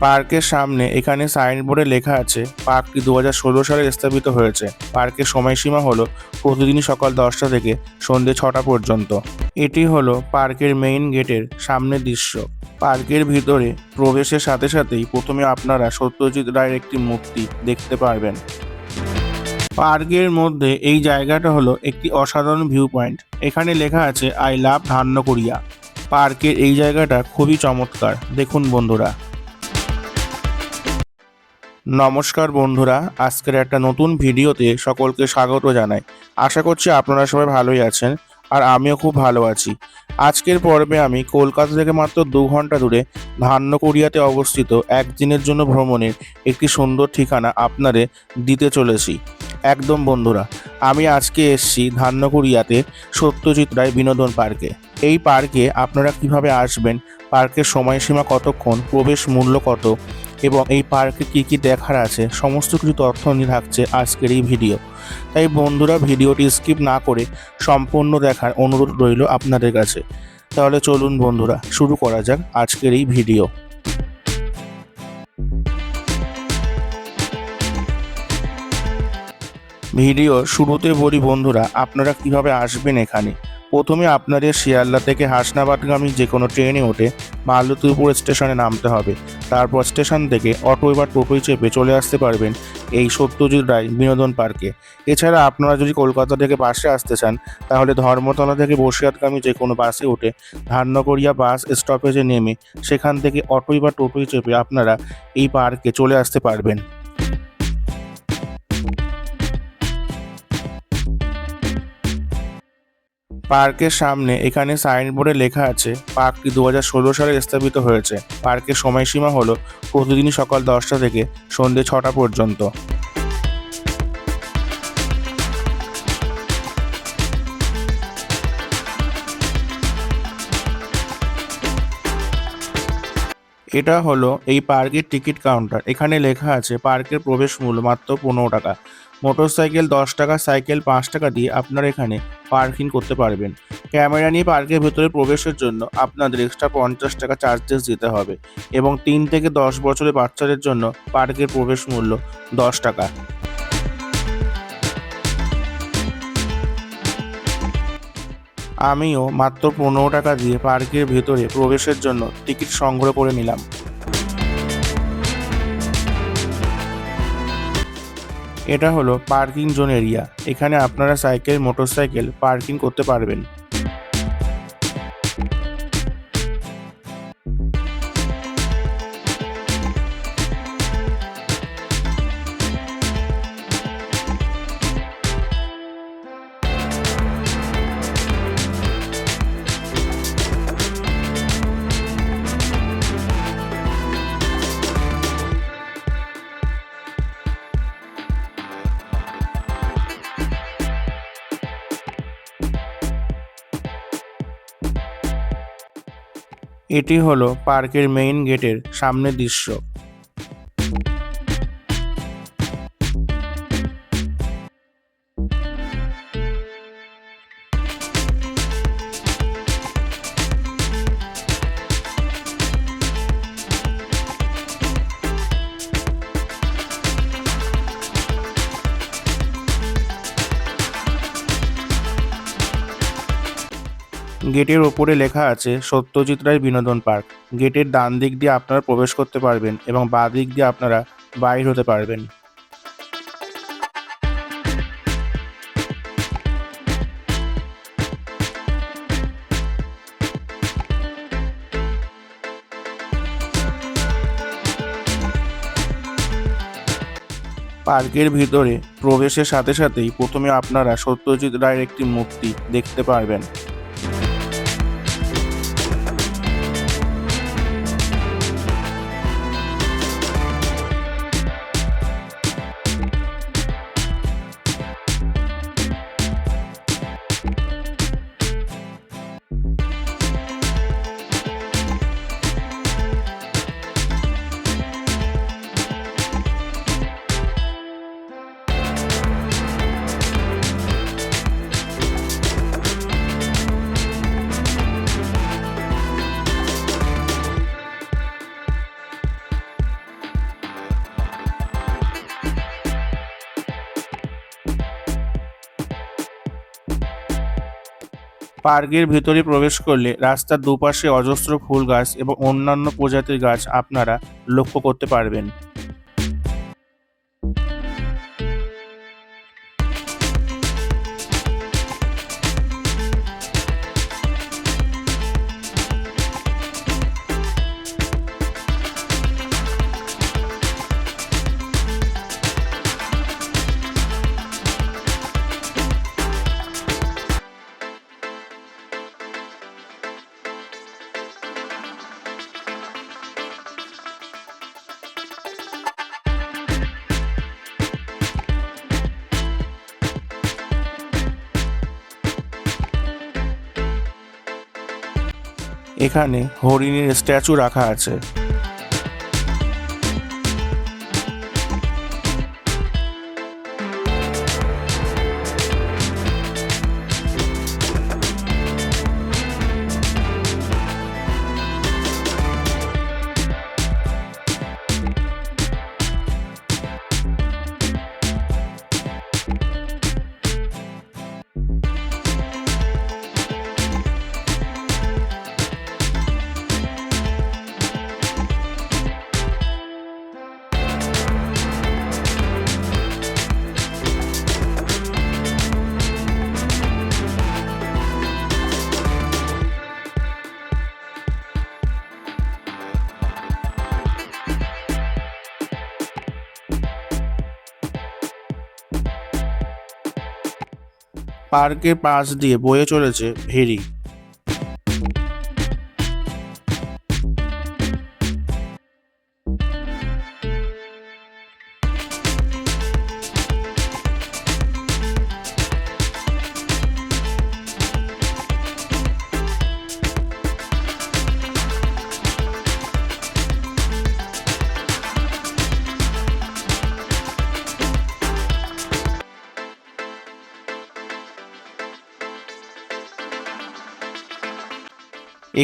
পার্কের সামনে এখানে সাইনবোর্ডে লেখা আছে পার্কটি 2016 সালে স্থাপিত হয়েছে। পার্কের সময়সীমা হলো প্রতিদিন সকাল 10টা থেকে সন্ধ্যে 6টা পর্যন্ত। এটি হলো পার্কের মেইন গেটের সামনের দৃশ্য। পার্কের ভিতরে প্রবেশের সাথে সাথেই প্রথমে আপনারা সত্যজিৎ রায়ের একটি মূর্তি দেখতে পারবেন। পার্কের মধ্যে এই জায়গাটা হলো একটি অসাধারণ ভিউ পয়েন্ট। এখানে লেখা আছে আই লাভ ধান্যকুড়িয়া। পার্কের এই জায়গাটা খুবই চমৎকার, দেখুন বন্ধুরা। নমস্কার বন্ধুরা, আজকের একটা নতুন ভিডিওতে সকলকে স্বাগত জানাই। আশা করছি আপনারা সবাই ভালোই আছেন, আর আমিও খুব ভালো আছি। আজকের পর্বে আমি কলকাতা থেকে মাত্র 2 ঘন্টা দূরে ধান্যকুড়িয়াতে অবস্থিত একদিনের জন্য ভ্রমণের একটি সুন্দর ঠিকানা আপনাদের দিতে চলেছি। একদম বন্ধুরা, আমি আজকে এসেছি ধান্যকুড়িয়াতে সত্যজিৎ রায় বিনোদন পার্কে। এই পার্কে আপনারা কিভাবে আসবেন, পার্কের সময়সীমা কতক্ষণ, প্রবেশ মূল্য কত এবং এই পার্কে কী কী দেখার আছে, সমস্ত কিছু তথ্য নিয়ে থাকছে আজকের এই ভিডিও। তাই বন্ধুরা, ভিডিওটি স্কিপ না করে সম্পূর্ণ দেখার অনুরোধ রইল আপনাদের কাছে। তাহলে চলুন বন্ধুরা, শুরু করা যাক আজকের এই ভিডিও। ভিডিও শুরুতে বলি বন্ধুরা, আপনারা কিভাবে আসবেন এখানে। প্রথমে আপনাদের শিয়ালদা থেকে হাসনাবাদগামী যে কোনো ট্রেনে উঠে মালতীপুর স্টেশনে নামতে হবে। তারপর স্টেশন থেকে অটো বা টোটোয় চেপে চলে আসতে পারবেন এই সত্যজিৎ রায় বিনোদন পার্কে। এছাড়া আপনারা যদি কলকাতা থেকে বাসে আসতে চান, তাহলে ধর্মতলা থেকে বসিরহাটগামী যে কোনো বাসে উঠে ধান্যকুড়িয়া বাস স্টপেজে নেমে সেখান থেকে অটোয় বা টোটোয় চেপে আপনারা এই পার্কে চলে আসতে পারবেন। পার্কের সামনে এখানে সাইনবোর্ডে লেখা আছে পার্কটি 2016 সালে স্থাপিত হয়েছে। পার্কের সময়সীমা হলো প্রতিদিন সকাল 10টা থেকে সন্ধ্যে 6টা পর্যন্ত। এটা হলো এই পার্কের টিকিট কাউন্টার। এখানে লেখা আছে পার্কের প্রবেশ মূল্য মাত্র 15 টাকা। মোটরসাইকেল 10 টাকা, সাইকেল 5 টাকা দিয়ে আপনারা এখানে পার্কিং করতে পারবেন। ক্যামেরা নিয়ে পার্কের ভেতরে প্রবেশের জন্য আপনাদের এক্সট্রা 50 টাকা চার্জেস দিতে হবে এবং 3 থেকে 10 বছরের বাচ্চাদের জন্য পার্কের প্রবেশ মূল্য 10 টাকা। আমিও মাত্র 15 টাকা দিয়ে পার্কের ভেতরে প্রবেশের জন্য টিকিট সংগ্রহ করে নিলাম। এটা হলো পার্কিং জোন এরিয়া। এখানে আপনারা সাইকেল, মোটরসাইকেল পার্কিং করতে পারবেন। এটি হলো পার্কের মেইন গেটের সামনের দৃশ্য। গেটের ওপরে লেখা আছে সত্যজিৎ রায় বিনোদন পার্ক। গেটের ডান দিক দিয়ে আপনারা প্রবেশ করতে পারবেন এবং বাঁ দিক দিয়ে আপনারা বাইর হতে পারবেন। পার্কের ভিতরে প্রবেশের সাথে সাথেই প্রথমে আপনারা সত্যজিৎ রায়ের একটি মূর্তি দেখতে পারবেন। পার্কের ভেতরে প্রবেশ করলে রাস্তার দুপাশে অজস্র ফুল গাছ এবং অন্যান্য প্রজাতির গাছ আপনারা লক্ষ্য করতে পারবেন। এখানে হরিণের স্ট্যাচু রাখা আছে। পার্কের পাশ দিয়ে বয়ে চলেছে ভেরি।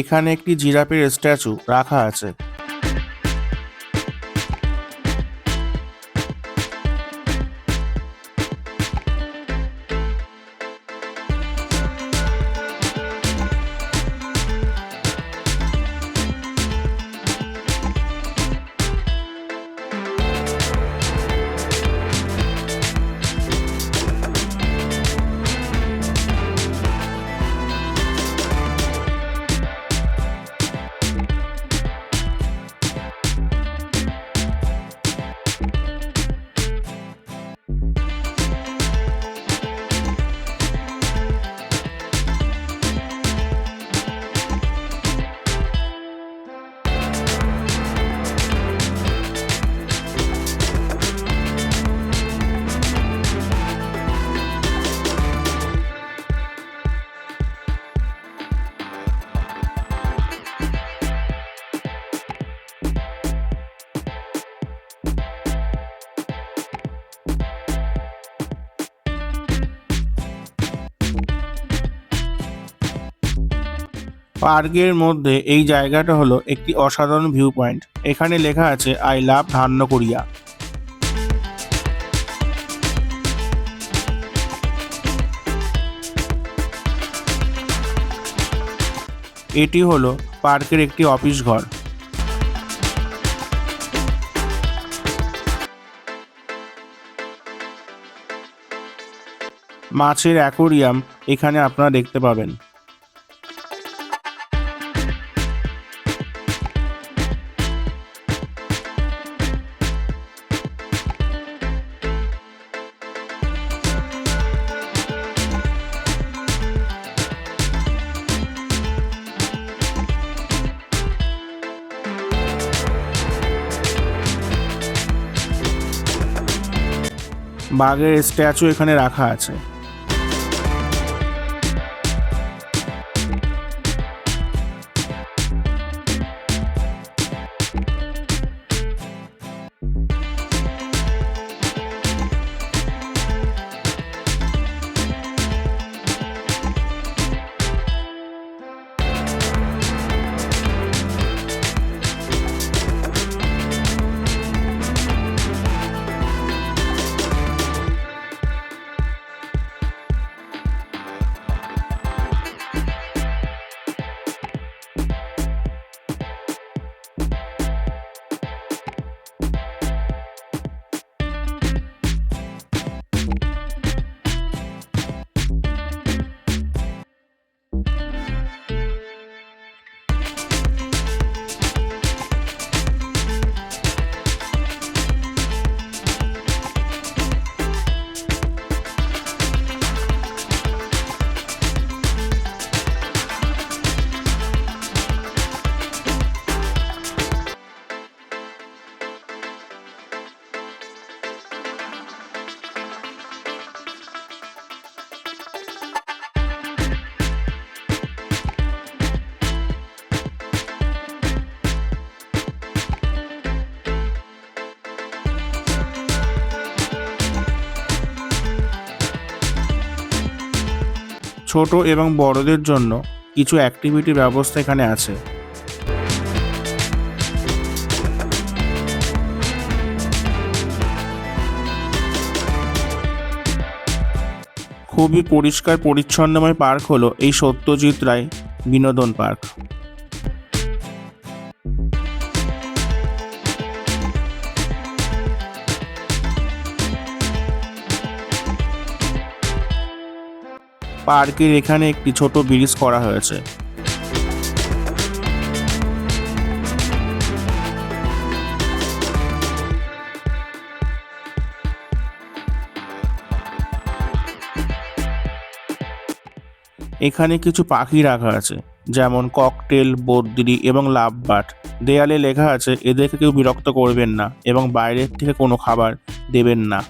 এখানে একটি জিরাফের স্ট্যাচু রাখা আছে। পার্কের মধ্যে এই জায়গাটা হলো একটি অসাধারণ ভিউ পয়েন্ট। এখানে লেখা আছে আই লাভ ধান্যকুড়িয়া। এটি হলো পার্কের একটি অফিস ঘর। মাছের অ্যাকোরিয়াম এখানে আপনারা দেখতে পাবেন। বাঘের স্ট্যাচু এখানে রাখা আছে। ছোট এবং বড়দের জন্য কিছু অ্যাক্টিভিটির ব্যবস্থা এখানে আছে। খুবই পরিষ্কার পরিচ্ছন্নময় পার্ক হলো এই সত্যজিৎ রায় বিনোদন পার্ক। পার্কের এখানে একটি ছোট ব্রিজ করা হয়েছে। এখানে কিছু পাখি রাখা আছে, যেমন ককটেল, বদ্রি এবং লাভবার্ড। দেয়ালে লেখা আছে এদেরকে কেউ বিরক্ত করবেন না এবং বাইরের থেকে কোনো খাবার দেবেন না।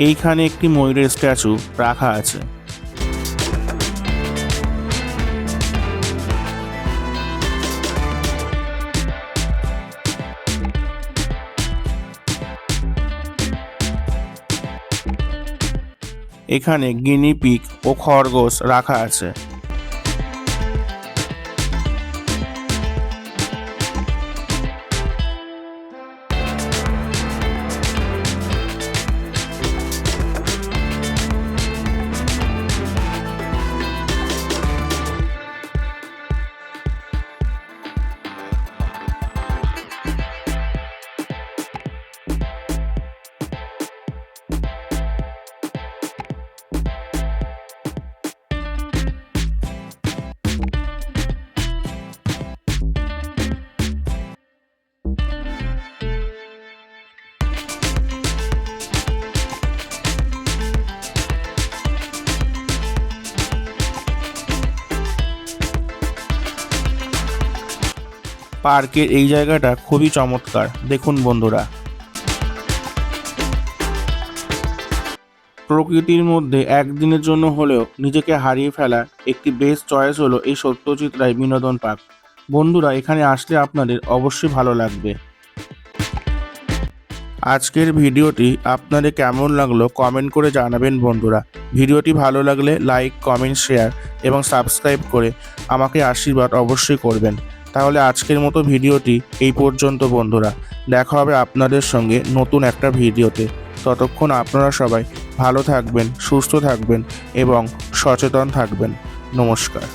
এইখানে একটি ময়ূরের স্ট্যাচু রাখা আছে। এখানে গিনি পিগ ও খরগোশ রাখা আছে। পার্কের এই জায়গাটা খুবই চমৎকার, দেখুন বন্ধুরা। প্রকৃতির মধ্যে একদিনের জন্য হলেও নিজেকে হারিয়ে ফেলা একটি বেস্ট চয়েস হলো এই সত্যজিৎ রায় বিনোদন পার্ক। বন্ধুরা, এখানে আসলে আপনাদের অবশ্যই ভালো লাগবে। আজকের ভিডিওটি আপনাদের কেমন লাগলো কমেন্ট করে জানাবেন বন্ধুরা। ভিডিওটি ভালো লাগলে লাইক, কমেন্ট, শেয়ার এবং সাবস্ক্রাইব করে আমাকে আশীর্বাদ অবশ্যই করবেন। তাহলে আজকের মতো ভিডিওটি এই পর্যন্ত বন্ধুরা। দেখা হবে আপনাদের সঙ্গে নতুন একটা ভিডিওতে। ততক্ষণ আপনারা সবাই ভালো থাকবেন, সুস্থ থাকবেন এবং সচেতন থাকবেন। নমস্কার।